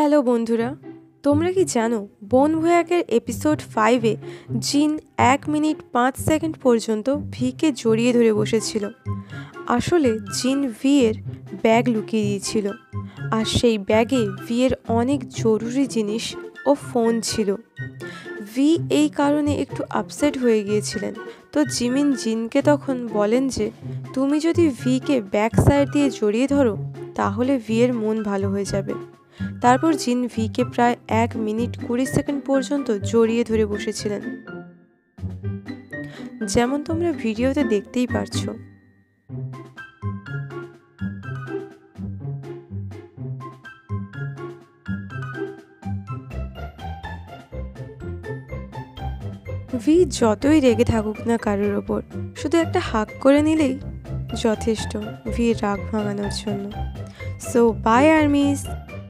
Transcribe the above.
Hello বন্ধুরা, তোমরা কি জানো বোন ভয়াকের এপিসোড 5-এ জিন 1 মিনিট 5 সেকেন্ড পর্যন্ত ভিকে জড়িয়ে ধরে বসেছিল। আসলে জিন ভি এর ব্যাগ লুকিয়ে দিয়েছিল, আর সেই ব্যাগে ভি এর অনেক জরুরি জিনিস ও ফোন ছিল। ভি এই কারণে একটু আপসেট হয়ে গিয়েছিলেন। তো জিমিন জিনকে তখন বলেন যে তুমি যদি ভিকে ব্যাক সাইড দিয়ে জড়িয়ে ধরো তাহলে ভি এর মন ভালো হয়ে যাবে। তারপর জিন ভিকে প্রায় 1 মিনিট 20 সেকেন্ড পর্যন্ত জড়িয়ে ধরে বসেছিলেন, যেমন তোমরা ভিডিওতে দেখতেই পারছো। ভি যতই রেগে থাকুক না কারোর ওপর, শুধু একটা হাক করে নিলেই যথেষ্ট ভির রাগ ভাঙানোর জন্য। So bye armies.